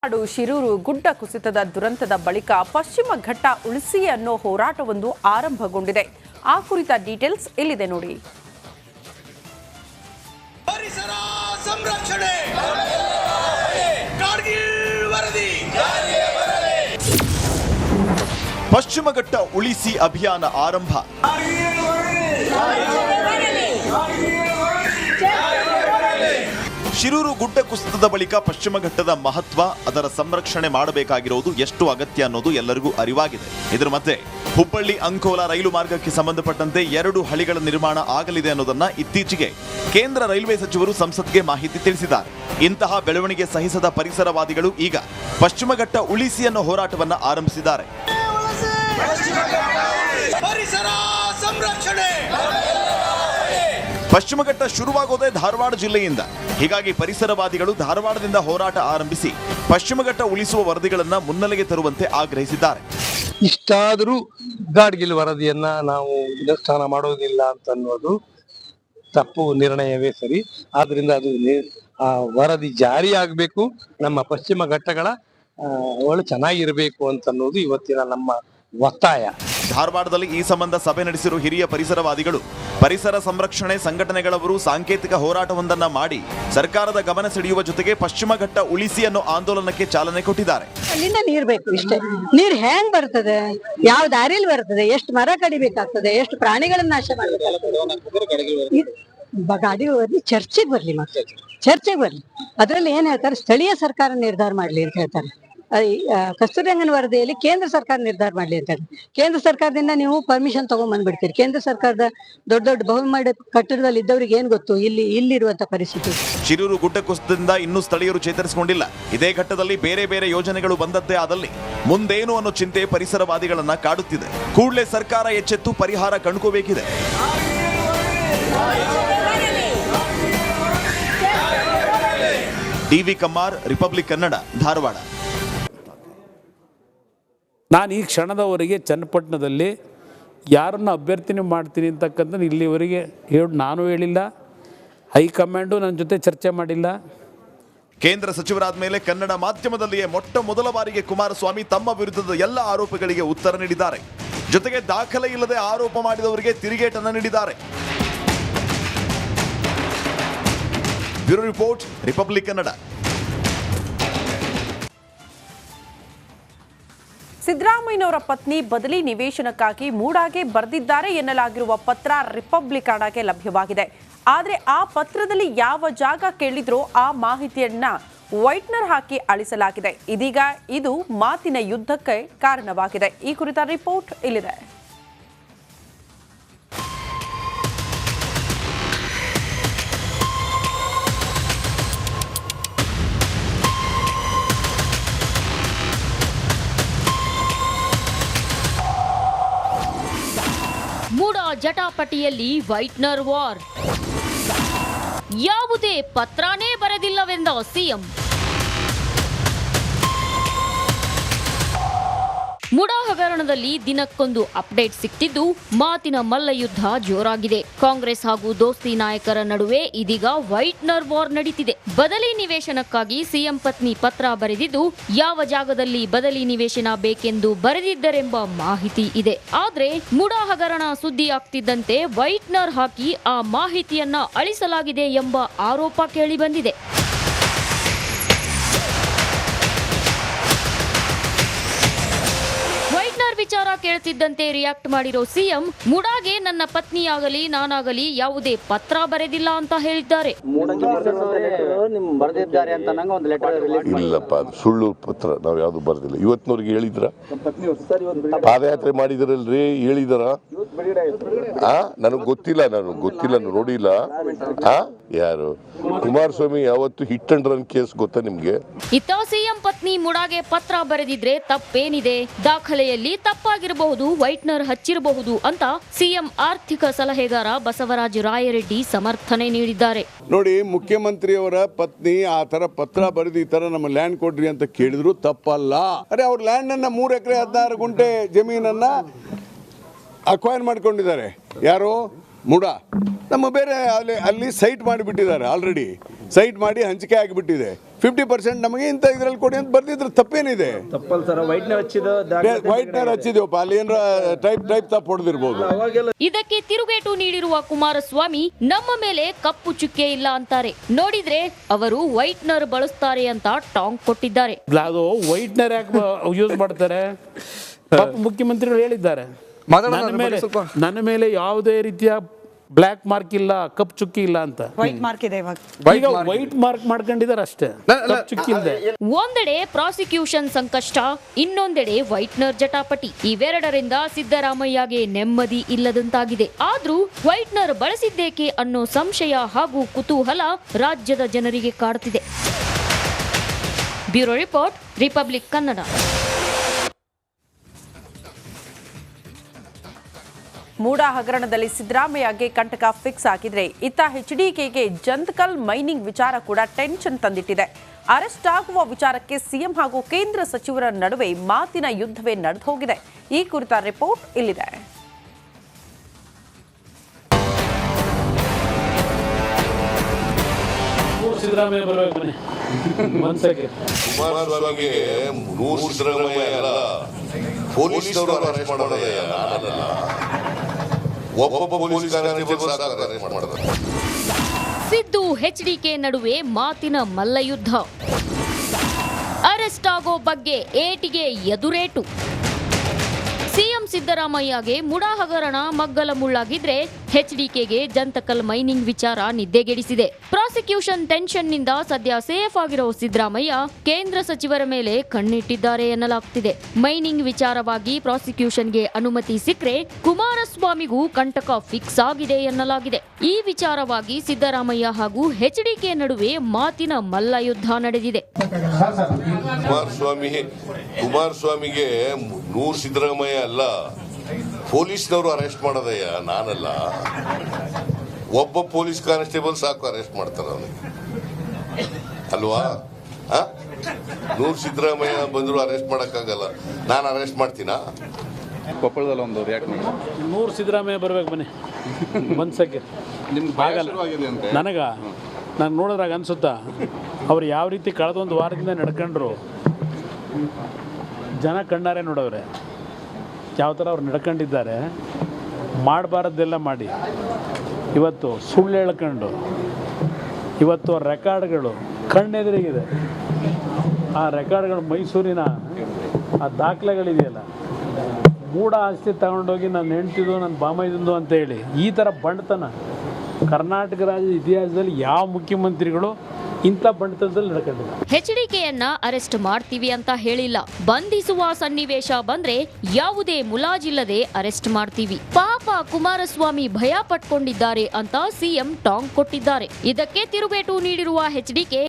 ಶಿರೂರು ಗುಡ್ಡ ಕುಸಿತದ ದುರಂತದ ಬಳಿಕ ಪಶ್ಚಿಮ ಘಟ್ಟ ಉಳಿಸಿ ಅನ್ನೋ ಹೋರಾಟವೊಂದು ಆರಂಭಗೊಂಡಿದೆ. ಆ ಕುರಿತ ಡೀಟೇಲ್ಸ್ ಇಲ್ಲಿದೆ ನೋಡಿ. ಪರಿಸರ ಸಂರಕ್ಷಣೆ ಪಶ್ಚಿಮ ಘಟ್ಟ ಉಳಿಸಿ ಅಭಿಯಾನ ಆರಂಭ. ಶಿರೂರು ಗುಡ್ಡ ಕುಸಿತದ ಬಳಿಕ ಪಶ್ಚಿಮ ಘಟ್ಟದ ಮಹತ್ವ, ಅದರ ಸಂರಕ್ಷಣೆ ಮಾಡಬೇಕಾಗಿರುವುದು ಎಷ್ಟು ಅಗತ್ಯ ಅನ್ನೋದು ಎಲ್ಲರಿಗೂ ಅರಿವಾಗಿದೆ. ಇದರ ಮಧ್ಯೆ ಹುಬ್ಬಳ್ಳಿ ಅಂಕೋಲಾ ರೈಲು ಮಾರ್ಗಕ್ಕೆ ಸಂಬಂಧಪಟ್ಟಂತೆ 2 ಹಳಿಗಳ ನಿರ್ಮಾಣ ಆಗಲಿದೆ ಅನ್ನೋದನ್ನ ಇತ್ತೀಚೆಗೆ ಕೇಂದ್ರ ರೈಲ್ವೆ ಸಚಿವರು ಸಂಸತ್ಗೆ ಮಾಹಿತಿ ತಿಳಿಸಿದ್ದಾರೆ. ಇಂತಹ ಬೆಳವಣಿಗೆ ಸಹಿಸದ ಪರಿಸರವಾದಿಗಳು ಈಗ ಪಶ್ಚಿಮ ಘಟ್ಟ ಉಳಿಸಿ ಅನ್ನೋ ಹೋರಾಟವನ್ನ ಆರಂಭಿಸಿದ್ದಾರೆ. ಪಶ್ಚಿಮ ಘಟ್ಟ ಶುರುವಾಗೋದೇ ಧಾರವಾಡ ಜಿಲ್ಲೆಯಿಂದ. ಹೀಗಾಗಿ ಪರಿಸರವಾದಿಗಳು ಧಾರವಾಡದಿಂದ ಹೋರಾಟ ಆರಂಭಿಸಿ ಪಶ್ಚಿಮ ಘಟ್ಟ ಉಳಿಸುವ ವರದಿಗಳನ್ನ ಮುನ್ನೆಲೆಗೆ ತರುವಂತೆ ಆಗ್ರಹಿಸಿದ್ದಾರೆ. ಇಷ್ಟಾದರೂ ಗಾಡ್ಗಿಲ್ ವರದಿಯನ್ನ ನಾವು ಅನುಷ್ಠಾನ ಮಾಡೋದಿಲ್ಲ ಅಂತ ಅನ್ನೋದು ತಪ್ಪು ನಿರ್ಣಯವೇ ಸರಿ. ಆದ್ರಿಂದ ಅದು ವರದಿ ಜಾರಿಯಾಗಬೇಕು, ನಮ್ಮ ಪಶ್ಚಿಮ ಘಟ್ಟಗಳ ಚೆನ್ನಾಗಿರ್ಬೇಕು ಅಂತ ಅನ್ನೋದು ಇವತ್ತಿನ ನಮ್ಮ ಒತ್ತಾಯ. ಧಾರವಾಡದಲ್ಲಿ ಈ ಸಂಬಂಧ ಸಭೆ ನಡೆಸಿರುವ ಹಿರಿಯ ಪರಿಸರವಾದಿಗಳು ಪರಿಸರ ಸಂರಕ್ಷಣೆ ಸಂಘಟನೆಗಳವರು ಸಾಂಕೇತಿಕ ಹೋರಾಟವೊಂದನ್ನ ಮಾಡಿ ಸರ್ಕಾರದ ಗಮನ ಸೆಳೆಯುವ ಜೊತೆಗೆ ಪಶ್ಚಿಮ ಘಟ್ಟ ಉಳಿಸಿ ಅನ್ನೋ ಆಂದೋಲನಕ್ಕೆ ಚಾಲನೆ ಕೊಟ್ಟಿದ್ದಾರೆ. ಅಲ್ಲಿಂದ ನೀರ್ ಬೇಕು, ಇಷ್ಟೇ. ನೀರ್ ಹೆಂಗ್ ಬರ್ತದೆ, ಯಾವ ದಾರಿಯಲ್ಲಿ ಬರ್ತದೆ, ಎಷ್ಟು ಮರ ಕಡಿಬೇಕಾಗ್ತದೆ, ಎಷ್ಟು ಪ್ರಾಣಿಗಳನ್ನ ನಾಶ ಮಾಡ್ಬೇಕಾಗ್ತದೆ. ಗಾಡಿ ಚರ್ಚೆಗೆ ಬರ್ಲಿ, ಚರ್ಚೆಗೆ ಬರ್ಲಿ. ಅದ್ರಲ್ಲಿ ಏನ್ ಹೇಳ್ತಾರೆ, ಸ್ಥಳೀಯ ಸರ್ಕಾರ ನಿರ್ಧಾರ ಮಾಡ್ಲಿ ಅಂತ ಹೇಳ್ತಾರೆ. ಕಸ್ತೂರಿರಂಗನ್ ವರದಿಯಲ್ಲಿ ಕೇಂದ್ರ ಸರ್ಕಾರ ನಿರ್ಧಾರ ಮಾಡ್ಲಿ ಅಂತ ಹೇಳಿ, ಕೇಂದ್ರ ಸರ್ಕಾರದಿಂದ ನೀವು ಪರ್ಮಿಷನ್ ತಗೊಂಡ್ ಬಂದ್ಬಿಡ್ತೀರಿ. ಕೇಂದ್ರ ಸರ್ಕಾರದ ದೊಡ್ಡ ದೊಡ್ಡ ಬಹುಮಾಡಿ ಕಟ್ಟಡದಲ್ಲಿ ಇದ್ದವ್ರಿಗೆ ಏನ್ ಗೊತ್ತು ಇಲ್ಲಿರುವಂತ ಪರಿಸ್ಥಿತಿ. ಶಿರೂರು ಗುಡ್ಡ ಕುಸಿತದಿಂದ ಇನ್ನೂ ಸ್ಥಳೀಯರು ಚೇತರಿಸಿಕೊಂಡಿಲ್ಲ. ಇದೇ ಘಟ್ಟದಲ್ಲಿ ಬೇರೆ ಬೇರೆ ಯೋಜನೆಗಳು ಬಂದದ್ದೇ ಆದಲ್ಲಿ ಮುಂದೇನು ಅನ್ನೋ ಚಿಂತೆ ಪರಿಸರವಾದಿಗಳನ್ನ ಕಾಡುತ್ತಿದೆ. ಕೂಡಲೇ ಸರ್ಕಾರ ಎಚ್ಚೆತ್ತು ಪರಿಹಾರ ಕಂಡುಕೋಬೇಕಿದೆ. D V Kammar, Republic Kannada, Dharwad. ನಾನು ಈ ಕ್ಷಣದವರೆಗೆ ಚನ್ನಪಟ್ಟಣದಲ್ಲಿ ಯಾರನ್ನು ಅಭ್ಯರ್ಥಿನಿ ಮಾಡ್ತೀನಿ ಅಂತಕ್ಕಂಥ ಇಲ್ಲಿವರೆಗೆ ನಾನು ಹೇಳಿಲ್ಲ, ಹೈಕಮಾಂಡು ನನ್ನ ಜೊತೆ ಚರ್ಚೆ ಮಾಡಿಲ್ಲ. ಕೇಂದ್ರ ಸಚಿವರಾದ ಮೇಲೆ ಕನ್ನಡ ಮಾಧ್ಯಮದಲ್ಲಿಯೇ ಮೊದಲ ಬಾರಿಗೆ ಕುಮಾರಸ್ವಾಮಿ ತಮ್ಮ ವಿರುದ್ಧದ ಎಲ್ಲ ಆರೋಪಗಳಿಗೆ ಉತ್ತರ ನೀಡಿದ್ದಾರೆ. ಜೊತೆಗೆ ದಾಖಲೆ ಇಲ್ಲದೆ ಆರೋಪ ಮಾಡಿದವರಿಗೆ ತಿರುಗೇಟನ್ನು ನೀಡಿದ್ದಾರೆ. Bureau report, republic Kannada. ಸಿದ್ದರಾಮಯ್ಯನವರ ಪತ್ನಿ ಬದಲಿ ನಿವೇಶನಕ್ಕಾಗಿ ಮೂಡಾಗೆ ಬರೆದಿದ್ದಾರೆ ಎನ್ನಲಾಗಿರುವ ಪತ್ರ ರಿಪಬ್ಲಿಕ್ ಕನ್ನಡಕ್ಕೆ ಲಭ್ಯವಾಗಿದೆ. ಆದರೆ ಆ ಪತ್ರದಲ್ಲಿ ಯಾವ ಜಾಗ ಕೇಳಿದ್ರೋ ಆ ಮಾಹಿತಿಯನ್ನ ವೈಟ್ನರ್ ಹಾಕಿ ಅಳಿಸಲಾಗಿದೆ. ಇದೀಗ ಇದು ಮಾತಿನ ಯುದ್ಧಕ್ಕೆ ಕಾರಣವಾಗಿದೆ. ಈ ಕುರಿತ ರಿಪೋರ್ಟ್ ಇಲ್ಲಿದೆ. ಮೂಡಾ ಜಟಾಪಟಿಯಲ್ಲಿ ವೈಟ್ನರ್ ವಾರ್. ಯಾವುದೇ ಪತ್ರನೇ ಬರೆದಿಲ್ಲವೆಂದ ಸಿಎಂ. ಮುಡಾ ಹಗರಣದಲ್ಲಿ ದಿನಕ್ಕೊಂದು ಅಪ್ಡೇಟ್ ಸಿಕ್ತಿದ್ದು ಮಾತಿನ ಮಲ್ಲಯುದ್ಧ ಜೋರಾಗಿದೆ. ಕಾಂಗ್ರೆಸ್ ಹಾಗೂ ದೋಸ್ತಿ ನಾಯಕರ ನಡುವೆ ಇದೀಗ ವೈಟ್ನರ್ ವಾರ್ ನಡೀತಿದೆ. ಬದಲಿ ನಿವೇಶನಕ್ಕಾಗಿ ಸಿಎಂ ಪತ್ನಿ ಪತ್ರ ಬರೆದಿದ್ದು ಯಾವ ಜಾಗದಲ್ಲಿ ಬದಲಿ ನಿವೇಶನ ಬೇಕೆಂದು ಬರೆದಿದ್ದರೆಂಬ ಮಾಹಿತಿ ಇದೆ. ಆದ್ರೆ ಮುಡಾ ಹಗರಣ ಸುದ್ದಿ ಆಗ್ತಿದ್ದಂತೆ ವೈಟ್ನರ್ ಹಾಕಿ ಆ ಮಾಹಿತಿಯನ್ನ ಅಳಿಸಲಾಗಿದೆ ಎಂಬ ಆರೋಪ ಕೇಳಿಬಂದಿದೆ. ವಿಚಾರ ಕೇಳ್ತಿದ್ದಂತೆ ರಿಯಾಕ್ಟ್ ಮಾಡಿರೋ ಸಿಎಂ, ಮುಡಾಗೆ ನನ್ನ ಪತ್ನಿಯಾಗಲಿ ನಾನಾಗಲಿ ಯಾವುದೇ ಪತ್ರ ಬರೆದಿಲ್ಲ ಅಂತ ಹೇಳಿದ್ದಾರೆ. ಇಲ್ಲಪ್ಪ, ಅದು ಸುಳ್ಳು ಪತ್ರ, ನಾವು ಯಾವ್ದು ಬರೆದಿಲ್ಲ. ಇವತ್ತಿನವ್ರಿಗೆ ಹೇಳಿದ್ರ? ಪಾದಯಾತ್ರೆ ಮಾಡಿದ್ರಲ್ರಿ, ಹೇಳಿದಾರ? ನನಗೆ ಗೊತ್ತಿಲ್ಲ, ನೋಡಿಲ್ಲ. ಯಾರು ಕುಮಾರಸ್ವಾಮಿ ಯಾವತ್ತು ಹಿಟ್ ಅಂಡ್ ರನ್ ಕೇಸ್ ಗೊತ್ತಾ ನಿಮ್ಗೆ? ಇತ್ತ ಸಿಎಂ ಪತ್ನಿ ಮುಡಾಗೆ ಪತ್ರ ಬರೆದಿದ್ರೆ ತಪ್ಪೇನಿದೆ, ದಾಖಲೆಯಲ್ಲಿ ತಪ್ಪಾಗಿರಬಹುದು, ವೈಟ್ನರ್ ಹಚ್ಚಿರಬಹುದು ಅಂತ ಸಿಎಂ ಆರ್ಥಿಕ ಸಲಹೆಗಾರ ಬಸವರಾಜ ರಾಯರೆಡ್ಡಿ ಸಮರ್ಥನೆ ನೀಡಿದ್ದಾರೆ. ನೋಡಿ, ಮುಖ್ಯಮಂತ್ರಿಯವರ ಪತ್ನಿ ಆ ತರ ಪತ್ರ ಬರೆದು ಈ ತರ ನಮ್ಮ ಲ್ಯಾಂಡ್ ಕೊಡ್ರಿ ಅಂತ ಕೇಳಿದ್ರು ತಪ್ಪಲ್ಲ. ಅರೆ, ಅವ್ರ ಲ್ಯಾಂಡ್ ಅನ್ನ 3 ಎಕರೆ 16 ಗುಂಟೆ ಜಮೀನನ್ನ ಅಕ್ವೈರ್ ಮಾಡ್ಕೊಂಡಿದ್ದಾರೆ. ಯಾರು? ಮುಡಾ. ನಮ್ಮ ಬೇರೆ ಅಲ್ಲಿ ಸೈಟ್ ಮಾಡಿಬಿಟ್ಟಿದ್ದಾರೆ, ಆಲ್ರೆಡಿ ಸೈಟ್ ಮಾಡಿ ಹಂಚಿಕೆ ಆಗಿಬಿಟ್ಟಿದೆ. 50% ನಮಗೆ ಇಂಥ ಇದ್ರಲ್ಲಿ ಕೊಡಿ ಅಂತ ಬರ್ದಿದ್ರೆ ತಪ್ಪೇನಿದೆ? ತಪ್ಪಲ್ ಸರ್, ವೈಟ್ನರ್ ಹಚ್ಚಿದೇವಪ್ಪ, ಅಲ್ಲಿ ಏನಾರ ಟೈಪ್ ತಪ್ಪು ಹೊಡೆದಿರ್ಬೋದು. ಇದಕ್ಕೆ ತಿರುಗೇಟು ನೀಡಿರುವ ಕುಮಾರಸ್ವಾಮಿ ನಮ್ಮ ಮೇಲೆ ಕಪ್ಪು ಚುಕ್ಕೆ ಇಲ್ಲ ಅಂತಾರೆ. ನೋಡಿದ್ರೆ ಅವರು ವೈಟ್ನರ್ ಬಳಸ್ತಾರೆ ಅಂತ ಟಾಂಗ್ ಕೊಟ್ಟಿದ್ದಾರೆ. ಅದು ವೈಟ್ನರ್ ಯಾಕೆ ಯೂಸ್ ಮಾಡ್ತಾರೆ? ಮುಖ್ಯಮಂತ್ರಿಗಳು ಹೇಳಿದ್ದಾರೆ, ನನ್ನ ಮೇಲೆ ಯಾವುದೇ ರೀತಿಯ ಬ್ಲ್ಯಾಕ್ ಮಾರ್ಕ್ ಇಲ್ಲ, ಕಪ್ ಚುಕ್ಕಿ ಇಲ್ಲ ಅಂತ. ವೈಟ್ ಮಾರ್ಕ್ ಇದೆ ಇವಾಗ. ಈಗ ವೈಟ್ ಮಾರ್ಕ್ ಮಾಡ್ಕೊಂಡಿದ್ದಾರೆ ಅಷ್ಟೇ, ಕಪ್ ಚುಕ್ಕಿ ಇಲ್ಲದೆ. ಒಂದೆಡೆ ಪ್ರಾಸಿಕ್ಯೂಷನ್ ಸಂಕಷ್ಟ, ಇನ್ನೊಂದೆಡೆ ವೈಟ್ನರ್ ಜಟಾಪಟಿ. ಇವೆರಡರಿಂದ ಸಿದ್ದರಾಮಯ್ಯಗೆ ನೆಮ್ಮದಿ ಇಲ್ಲದಂತಾಗಿದೆ. ಆದ್ರೂ ವೈಟ್ನರ್ ಬಳಸಿದ್ದೇಕೆ ಅನ್ನೋ ಸಂಶಯ ಹಾಗೂ ಕುತೂಹಲ ರಾಜ್ಯದ ಜನರಿಗೆ ಕಾಡುತ್ತಿದೆ. Bureau report, republic Kannada. MUDA ಹಗರಣದಲ್ಲಿ ಸಿದ್ದರಾಮಯ್ಯಗೆ ಕಂಟಕ ಫಿಕ್ಸ್ ಆಗಿದ್ರೆ ಇತ್ತ HDKಗೆ ಜಂತಕಲ್ ಮೈನಿಂಗ್ ವಿಚಾರ ಕೂಡ ಟೆನ್ಷನ್ ತಂದಿಟ್ಟಿದೆ. ಅರೆಸ್ಟ್ ಆಗುವ ವಿಚಾರಕ್ಕೆ ಸಿಎಂ ಹಾಗೂ ಕೇಂದ್ರ ಸಚಿವರ ನಡುವೆ ಮಾತಿನ ಯುದ್ಧವೇ ನಡೆದು ಹೋಗಿದೆ. ಈ ಕುರಿತ ರಿಪೋರ್ಟ್ ಇಲ್ಲಿದೆ. ಸಿದ್ದರಾಮಯ್ಯ ಬರಬೇಕು ಕುಮಾರಸ್ವಾಮಿಗೆ ಸಿದ್ದರಾಮಯ್ಯ ಅಲ್ಲ, ಪೊಲೀಸರು ಅರೆಸ್ಟ್ ಮಾಡೋದೇ ನಾನಲ್ಲ. ಒಬ್ಬೊಬ್ಬ ಪೊಲೀಸ್ ಅರೆಸ್ಟ್ ಮಾಡಿದ್ರು. ಸಿದ್ದು HDK ನಡುವೆ ಮಾತಿನ ಮಲ್ಲಯುದ್ಧ. ಅರೆಸ್ಟ್ ಆಗೋ ಬಗ್ಗೆ ಏಟಿಗೆ ಎದುರೇಟು. ಸಿಎಂ ಸಿದ್ದರಾಮಯ್ಯಗೆ ಮುಡಾ ಹಗರಣ ಮಗ್ಗಲ ಮುಳ್ಳಾಗಿದ್ರೆ HDKಗೆ ಜಂತಕಲ್ ಮೈನಿಂಗ್ ವಿಚಾರ ನಿದ್ದೆಗೆಡಿಸಿದೆ. ಪ್ರಾಸಿಕ್ಯೂಷನ್ ಟೆನ್ಷನ್ನಿಂದ ಸದ್ಯ ಸೇಫ್ ಆಗಿರೋ ಸಿದ್ದರಾಮಯ್ಯ ಕೇಂದ್ರ ಸಚಿವರ ಮೇಲೆ ಕಣ್ಣಿಟ್ಟಿದ್ದಾರೆ ಎನ್ನಲಾಗ್ತಿದೆ. ಮೈನಿಂಗ್ ವಿಚಾರವಾಗಿ ಪ್ರಾಸಿಕ್ಯೂಷನ್ಗೆ ಅನುಮತಿ ಸಿಕ್ಕರೆ ಕುಮಾರಸ್ವಾಮಿಗೂ ಕಂಟಕ ಫಿಕ್ಸ್ ಆಗಿದೆ ಎನ್ನಲಾಗಿದೆ. ಈ ವಿಚಾರವಾಗಿ ಸಿದ್ದರಾಮಯ್ಯ ಹಾಗೂ HDK ನಡುವೆ ಮಾತಿನ ಮಲ್ಲಯುದ್ಧ ನಡೆದಿದೆ. ಕುಮಾರಸ್ವಾಮಿಗೆ ಸಿದ್ದರಾಮಯ್ಯ ಅಲ್ಲ, ಪೊಲೀಸ್ನವರು ಅರೆಸ್ಟ್ ಮಾಡೋದಯ್ಯ ನಾನಲ್ಲ. ಒಬ್ಬ ಪೊಲೀಸ್ ಕಾನ್ಸ್ಟೇಬಲ್ ಸಾಕು ಅರೆಸ್ಟ್ ಮಾಡ್ತಾರೆ ಅವನಿಗೆ ಅಲ್ವಾ? ಸಿದ್ದರಾಮಯ್ಯ ಬಂದ್ರು ಅರೆಸ್ಟ್ ಮಾಡಕ್ಕಾಗಲ್ಲ, ನಾನು ಅರೆಸ್ಟ್ ಮಾಡ್ತೀನಾ? ಕೊಪ್ಪಳದಲ್ಲಿ ಒಂದು ರಿಯಾಕ್ಟ್ ಮಾಡಿ. ಸಿದ್ದರಾಮಯ್ಯ ಬರ್ಬೇಕು ಬನ್ನಿ ಒಂದ್ಸಕ್ಕೆ. ನಾನು ನೋಡಿದ್ರಾಗ ಅನ್ಸುತ್ತಾ ಅವ್ರು ಯಾವ ರೀತಿ ಕಳೆದೊಂದು ವಾರದಿಂದ ನಡ್ಕೊಂಡ್ರು. ಜನ ಕಣ್ಣಾರೆ ನೋಡವ್ರೆ ಯಾವ ಥರ ಅವ್ರು ನಡ್ಕೊಂಡಿದ್ದಾರೆ. ಮಾಡಬಾರದ್ದೆಲ್ಲ ಮಾಡಿ ಇವತ್ತು ಸುಳ್ಳು ಹೇಳ್ಕೊಂಡು ಇವತ್ತು ರೆಕಾರ್ಡ್ಗಳು ಕಣ್ಣೆದುರಿಗಿದೆ. ಆ ರೆಕಾರ್ಡ್ಗಳು ಮೈಸೂರಿನ ಆ ದಾಖಲೆಗಳಿದೆಯಲ್ಲ, ಮೂಢ ಆಸ್ತಿ ತಗೊಂಡೋಗಿ ನನ್ನ ಹೆಂಡ್ತಿದ್ದು ನನ್ನ ಬಾಮೈದಂದು ಅಂತ ಹೇಳಿ ಈ ಥರ ಬಂಡತನ ಕರ್ನಾಟಕ ರಾಜ್ಯದ ಇತಿಹಾಸದಲ್ಲಿ ಯಾವ ಮುಖ್ಯಮಂತ್ರಿಗಳು ಇಂಥ ಬಂಡತನದಲ್ಲಿ ನಡ್ಕೊಂಡಿಲ್ಲ. HDKಯನ್ನ ಅರೆಸ್ಟ್ ಮಾಡ್ತೀವಿ ಅಂತ ಹೇಳಿಲ್ಲ. ಬಂಧಿಸುವ ಸನ್ನಿವೇಶ ಬಂದ್ರೆ ಯಾವುದೇ ಮುಲಾಜಿಲ್ಲದೆ ಅರೆಸ್ಟ್ ಮಾಡ್ತೀವಿ. ಪಾಪ ಕುಮಾರಸ್ವಾಮಿ ಭಯ ಪಟ್ಕೊಂಡಿದ್ದಾರೆ ಅಂತ ಸಿಎಂ ಟಾಂಗ್ ಕೊಟ್ಟಿದ್ದಾರೆ. ಇದಕ್ಕೆ ತಿರುಗೇಟು ನೀಡಿರುವ HDK